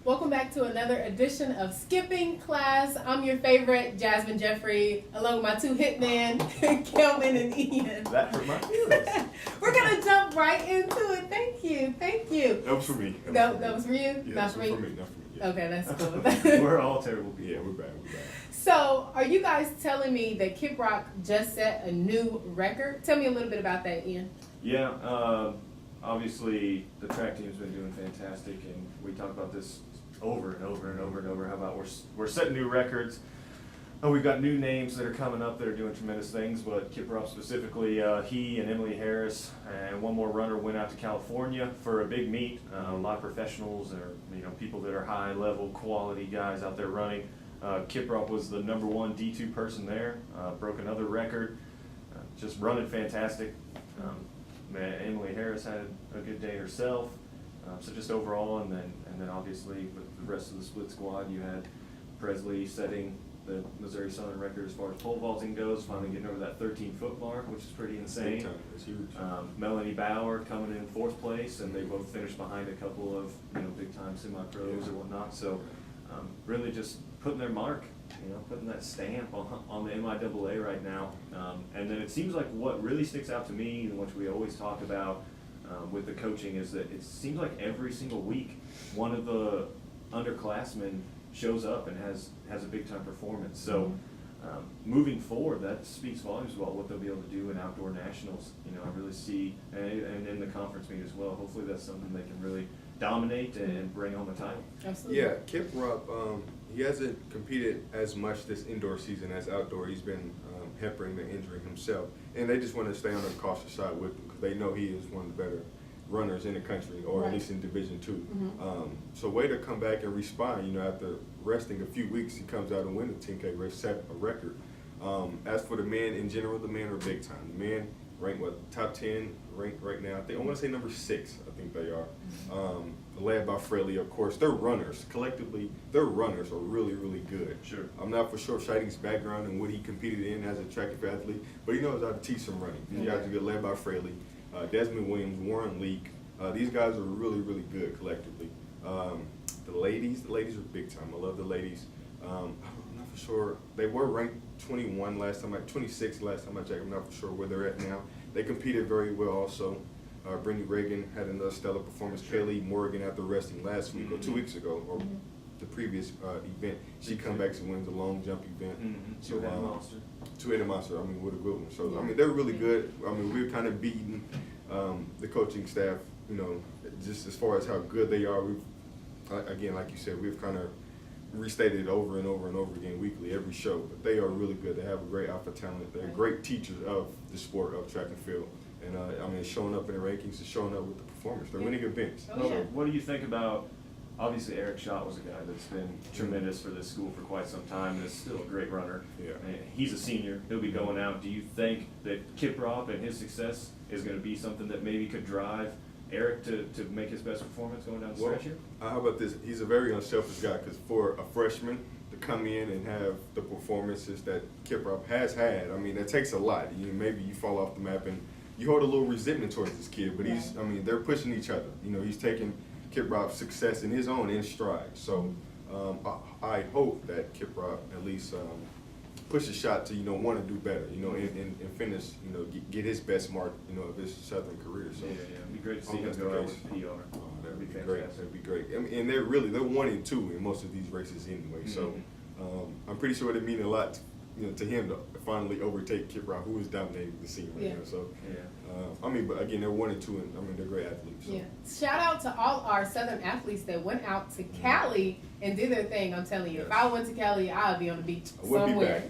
Welcome back to another edition of Skipping Class. I'm your favorite, Jasmine Jeffrey, along with my two hitmen, Kelvin and Ian. That hurt my feelings. We're going to jump right into it. Thank you. That was for me. That was for you? Yeah, Not for me? Not for me. Yeah. Okay, that's cool. We're all terrible people. Yeah, we're bad. So, are you guys telling me that Kiprop just set a new record? Tell me a little bit about that, Ian. Yeah, obviously the track team's been doing fantastic, and we talk about this over and over. How about we're setting new records? Oh, we've got new names that are coming up that are doing tremendous things, but Kiprop specifically, he and Emily Harris and one more runner went out to California for a big meet. A lot of professionals or people that are high level quality guys out there running. Kiprop was the #1 D2 person there, broke another record, just running fantastic. Emily Harris had a good day herself. So just overall, and then obviously with the rest of the split squad, you had Presley setting the Missouri Southern record as far as pole vaulting goes, finally getting over that 13-foot mark, which is pretty insane. It's huge. Melanie Bauer coming in 4th place, and they both finished behind a couple of big-time semi-pros or whatnot. So really just putting their mark, putting that stamp on the MIAA right now. And then it seems like what really sticks out to me, and which we always talk about with the coaching, is that it seems like every single week one of the underclassmen shows up and has a big time performance. So moving forward, that speaks volumes about what they'll be able to do in outdoor nationals. I really see, and in the conference meet as well. Hopefully that's something they can really dominate and bring home a title. Absolutely. Yeah, Kiprop, he hasn't competed as much this indoor season as outdoor. He's been hampering the injury himself, and they just want to stay on the cautious side with him because they know he is one of the better runners in the country, or at least in Division II. So way to come back and respond. After resting a few weeks, he comes out and wins the 10K race, set a record. As for the men in general, the men are big time. The men ranked top 10 ranked right now. I want to say number 6. I think they are. Led by Fraley, of course. Their runners collectively. Their runners are really, really good. Sure. I'm not for sure Scheiding's background and what he competed in as a track and field athlete, but he knows how to teach some running. These guys are good, led by Fraley. Desmond Williams, Warren Leak. These guys are really, really good collectively. The ladies are big time. I love the ladies. I'm not for sure. They were ranked 21 last time, 26 last time I checked. I'm not for sure where they're at now. They competed very well also. Brittany Reagan had another stellar performance. Kaylee Morgan, after resting last week or 2 weeks ago, or the previous event, she come back and wins the long jump event. So monster. Two-headed monster. What a good one. So they're really good. We're kind of beating the coaching staff. Just as far as how good they are. We've again, like you said, we've kind of restated it over and over and over again weekly, every show. But they are really good. They have a great alpha talent. They're great teachers of the sport of track and field. And it's showing up in the rankings, it's showing up with the performance. They're winning events. What do you think about? Obviously, Eric Schott was a guy that's been tremendous for this school for quite some time and is still a great runner. Yeah. He's a senior. He'll be going out. Do you think that Kiprop and his success is going to be something that maybe could drive Eric to make his best performance going down the stretch here? How about this? He's a very unselfish guy, because for a freshman to come in and have the performances that Kiprop has had, that takes a lot. Maybe you fall off the map and you hold a little resentment towards this kid, but they're pushing each other. He's taking Kiprop's success in his own in stride. So I hope that Kiprop at least push a shot to want to do better, and finish, get his best mark, of his Southern career. So it'd be great to see him go out with PR. That'd be great. That'd be great. And they're 1 and 2 in most of these races anyway. So I'm pretty sure it means a lot. To him to finally overtake Kiprop, who is dominating the scene right now. So, but again, they're 1 and 2, and they're great athletes. So. Yeah. Shout out to all our Southern athletes that went out to Cali and did their thing. I'm telling you, if I went to Cali, I'd be on the beach somewhere.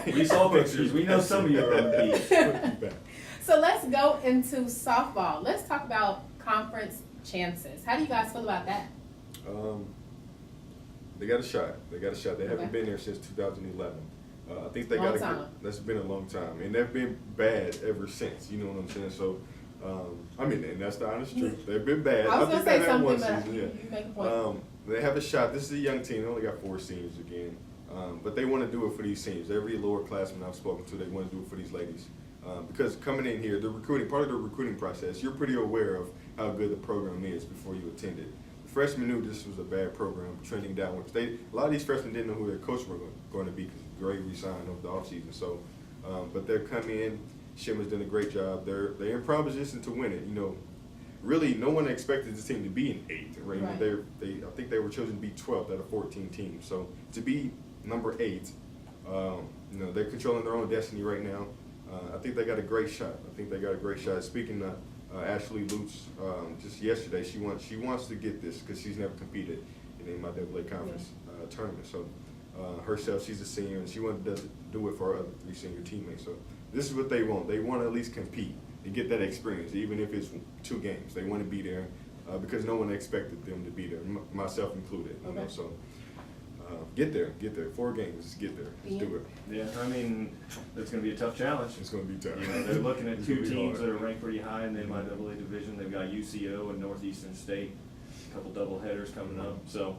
We saw pictures. We know some of you are on the beach. So let's go into softball. Let's talk about conference chances. How do you guys feel about that? They got a shot. They haven't been there since 2011. I think they got a. That's been a long time, and they've been bad ever since. You know what I'm saying? So, and that's the honest truth. They've been bad. I was gonna say something, but you make a point. They have a shot. This is a young team. They only got 4 seniors again, but they want to do it for these seniors. Every lower classman I've spoken to, they want to do it for these ladies. Because coming in here, part of the recruiting process, you're pretty aware of how good the program is before you attend it. The freshmen knew this was a bad program, trending downwards. A lot of these freshmen didn't know who their coach were going to be because Gray resigned over the offseason. So, but they're coming in. Shimmer's done a great job. They're in position to win it. You know, really, no one expected this team to be in 8th. Right? Right. I think they were chosen to be 12th out of 14 teams. So to be number 8, you know, they're controlling their own destiny right now. I think they got a great shot. Speaking of Ashley Lutz, just yesterday, she wants to get this because she's never competed in the MIAA conference tournament. So herself, she's a senior, and she wanted to do it for her other 3 senior teammates. So this is what they want. They want to at least compete and get that experience, even if it's 2 games. They want to be there because no one expected them to be there, myself included. You know, so. Get there. 4 games, just get there. Let's do it. Yeah, I mean, it's going to be a tough challenge. It's going to be tough. You know, they're looking at 2 teams that are ranked pretty high in the MIAA division. They've got UCO and Northeastern State, a couple double headers coming up. So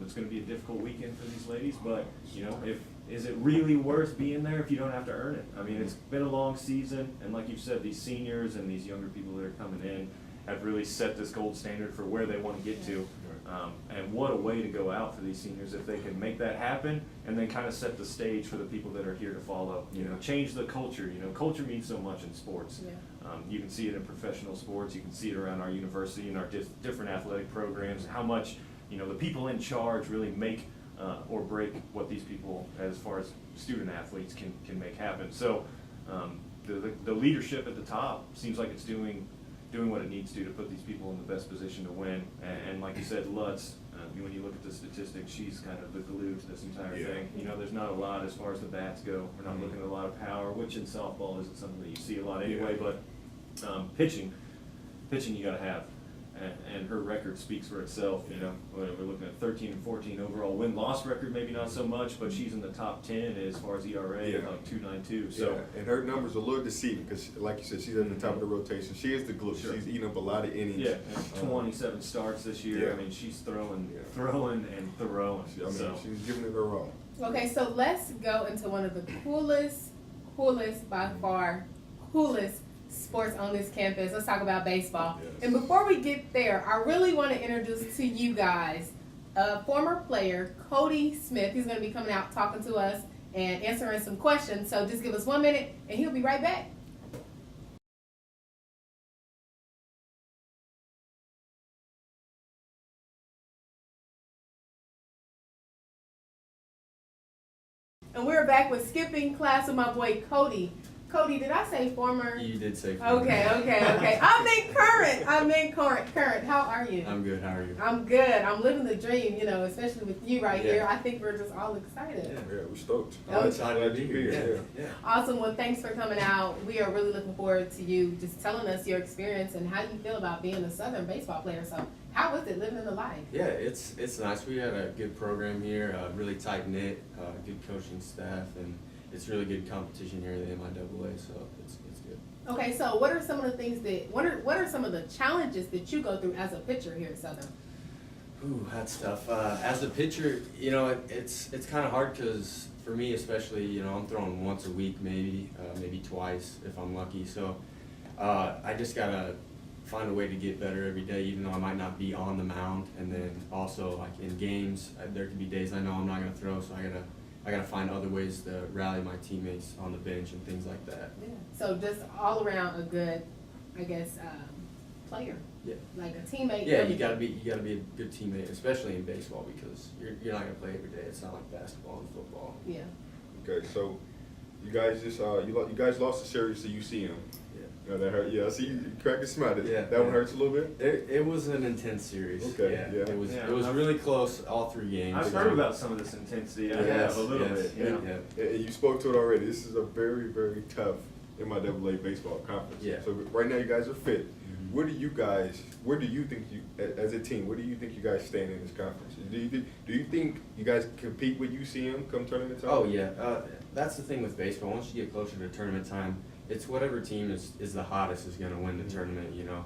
it's going to be a difficult weekend for these ladies. But, you know, is it really worth being there if you don't have to earn it? I mean, it's been a long season. And like you said, these seniors and these younger people that are coming in have really set this gold standard for where they want to get to. And what a way to go out for these seniors if they can make that happen and then kind of set the stage for the people that are here to follow. You know, change the culture. You know, culture means so much in sports. You can see it in professional sports. You can see it around our university and our different athletic programs. How much, you know, the people in charge really make or break what these people, as far as student athletes, can make happen. So the leadership at the top seems like it's doing what it needs to put these people in the best position to win. And like you said, Lutz, when you look at the statistics, she's kind of the glue to this entire thing. You know, there's not a lot as far as the bats go. We're not looking at a lot of power, which in softball isn't something that you see a lot anyway. But pitching you got to have. And her record speaks for itself. You know, we're looking at 13 and 14 overall win-loss record, maybe not so much, but she's in the top 10 as far as ERA, like 2.92. So, and her numbers are a little deceiving because, like you said, she's at the top of the rotation. She is the glue. She's eating up a lot of innings. Yeah, 27 starts this year. I mean, she's throwing. I mean, she's giving it her all. Okay, so let's go into one of the coolest by far, sports on this campus. Let's talk about baseball. Yes. And before we get there, I really want to introduce to you guys a former player, Cody Smith. He's going to be coming out talking to us and answering some questions. So just give us 1 minute and he'll be right back. And we're back with skipping class with my boy Cody. Cody, did I say former? You did say former. Okay. I meant current. How are you? I'm good. How are you? I'm good. I'm living the dream, you know, especially with you right here. I think we're just all excited. Yeah, we're stoked. I'm excited to be here. Yeah. Awesome. Well, thanks for coming out. We are really looking forward to you just telling us your experience and how you feel about being a Southern baseball player. So how was it living in the life? Yeah, it's nice. We had a good program here, really tight-knit, good coaching staff, and it's really good competition here at the MIAA, so it's good. Okay, so what are some of the things what are some of the challenges that you go through as a pitcher here at Southern? Ooh, that's tough. As a pitcher, you know, it's kind of hard because for me especially, you know, I'm throwing once a week maybe twice if I'm lucky. So I just gotta find a way to get better every day, even though I might not be on the mound. And then also like in games, there can be days I know I'm not gonna throw, so I gotta find other ways to rally my teammates on the bench and things like that. Yeah. So just all around a good, I guess, player. Yeah. Like a teammate. Yeah, you gotta be a good teammate, especially in baseball because you're not gonna play every day. It's not like basketball and football. Yeah. Okay, so you guys just you guys lost the series to UCM. Yeah, that hurt. Yeah, I see you cracked a smile. Yeah, that one hurts a little bit. It was an intense series. Okay, yeah. It was really close all 3 games. I've heard about some of this intensity. I have a little bit. You know? And you spoke to it already. This is a very, very tough MIAA baseball conference. Yeah. So right now you guys are fit. Mm-hmm. Where do you think as a team, where do you think you guys stand in this conference? Do you think you guys compete with UCM come tournament time? Oh yeah, that's the thing with baseball. Once you get closer to tournament time, it's whatever team is the hottest is going to win the tournament. You know,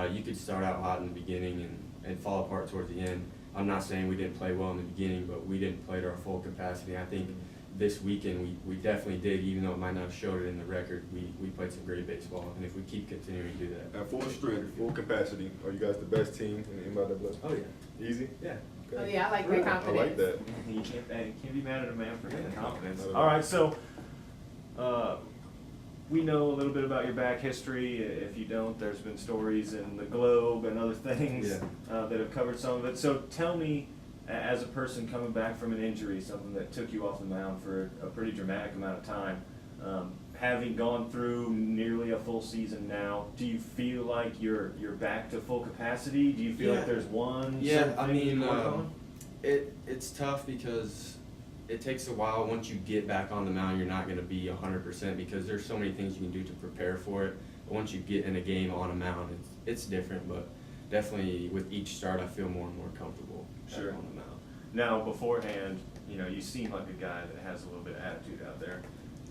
you could start out hot in the beginning and fall apart towards the end. I'm not saying we didn't play well in the beginning, but we didn't play to our full capacity. I think this weekend we definitely did, even though it might not have showed it in the record. We played some great baseball, and if we keep continuing to do that. At full strength, full capacity, are you guys the best team in the MLW? Oh yeah. Easy? Yeah. Oh yeah, I like that I confidence. like that. You can't be mad at a man for getting confidence. Yeah. All right, so we know a little bit about your back history. If you don't, there's been stories in the Globe and other things that have covered some of it. So tell me, as a person coming back from an injury, something that took you off the mound for a pretty dramatic amount of time, having gone through nearly a full season now, do you feel like you're back to full capacity? Do you feel like there's one? Yeah, I certain thing you mean, can work on? it's tough because it takes a while. Once you get back on the mound, you're not going to be 100% because there's so many things you can do to prepare for it. But once you get in a game on a mound, it's different. But definitely with each start, I feel more and more comfortable on the mound. Now, beforehand, you seem like a guy that has a little bit of attitude out there.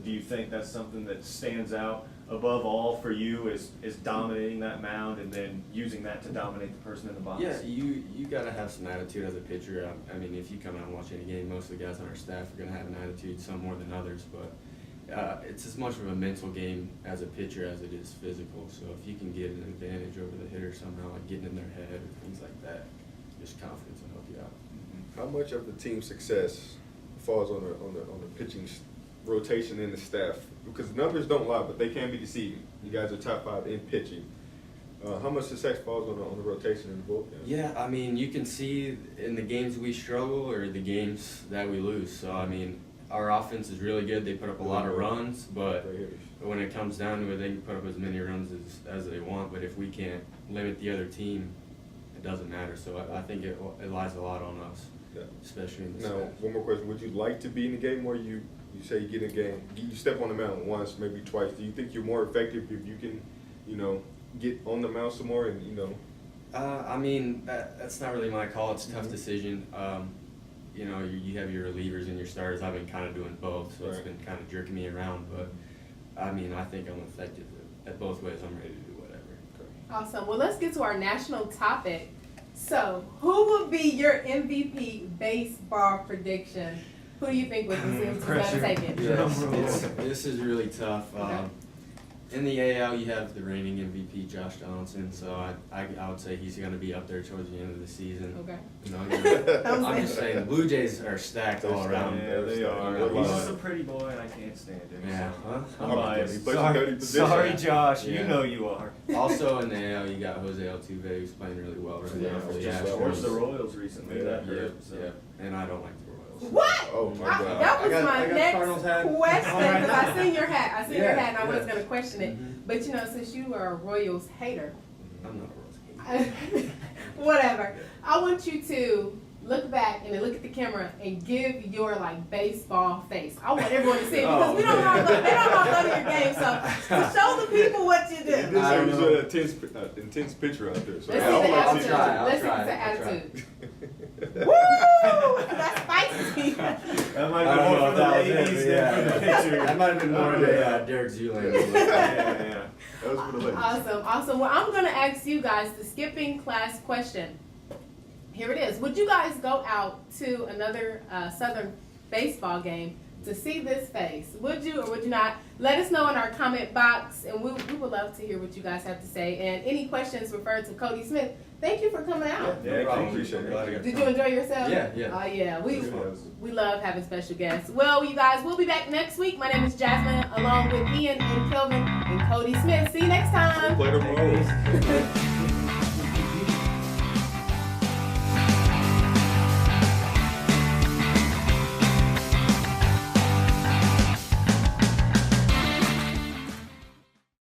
Do you think that's something that stands out above all for you is dominating that mound and then using that to dominate the person in the box? Yeah, you got to have some attitude as a pitcher. I mean, if you come out and watch any game, most of the guys on our staff are going to have an attitude, some more than others. But it's as much of a mental game as a pitcher as it is physical. So if you can get an advantage over the hitter somehow, like getting in their head or things like that, just confidence will help you out. How much of the team's success falls on the pitching rotation and the staff? Because the numbers don't lie, but they can be deceiving. You guys are top 5 in pitching. How much success falls on the rotation and the bullpen? Yeah, I mean, you can see in the games we struggle or the games that we lose. So, I mean, our offense is really good. They put up a lot of runs, but when it comes down to it, they can put up as many runs as they want. But if we can't limit the other team, it doesn't matter. So I think it lies a lot on us, especially in the Now, staff. one more question. Would you like to be in a game where you say you get in a game, you step on the mound once, maybe twice? Do you think you're more effective if you can, get on the mound some more and, I mean, that's not really my call. It's a tough decision. You have your relievers and your starters. I've been kind of doing both, so it's been kind of jerking me around. But, I mean, I think I'm effective at both ways. I'm ready to do whatever. Awesome. Well, let's get to our national topic. So, who would be your MVP baseball prediction? Who do you think would going to take it? This is really tough. Okay. In the AL, you have the reigning MVP, Josh Donaldson, so I would say he's going to be up there towards the end of the season. Okay. I'm just saying, the Blue Jays are stacked all around. Yeah, they are. They're He's lying. just a pretty boy, and I can't stand him. Yeah, So huh? I'm biased. He plays a dirty position. Sorry, Josh. Yeah. You know you are. Also in the AL, you got Jose Altuve, who's playing really well right now for the just Of course, the Astros. Royals recently. That hurt, so. And I don't like the Royals. What? Oh, my God. That was my I got next Cardinals hat. question because I seen your hat. I seen your Yeah, hat, and I was yeah. going to question it. Mhm. But since you are a Royals hater, I'm not a Royals hater. whatever. I want you to look back and then look at the camera and give your baseball face. I want everyone to see it because we don't know they don't know how to go to your game. So to show the people what you He do. did I say don't he's know. an intense pitcher out there. So Let's I see would the like to attitude. see try, I'll Let's see try, the I'll try. attitude. Woo! That's spicy. That might I be don't more know for if the that was ladies it, than for the pitcher. That might have been more of a Derek Zoolander. Yeah. That was for the ladies. Awesome. Well, I'm going to ask you guys the skipping class question. Here it is. Would you guys go out to another Southern baseball game to see this face? Would you or would you not? Let us know in our comment box, and we would love to hear what you guys have to say. And any questions referred to Cody Smith. Thank you for coming out. Yeah, No problem. appreciate it. Glad I got Did to you come. enjoy yourself? Yeah. Oh yeah, Yes. we love having special guests. Well, you guys, we'll be back next week. My name is Jasmine, along with Ian and Kelvin and Cody Smith. See you next time. Play the role.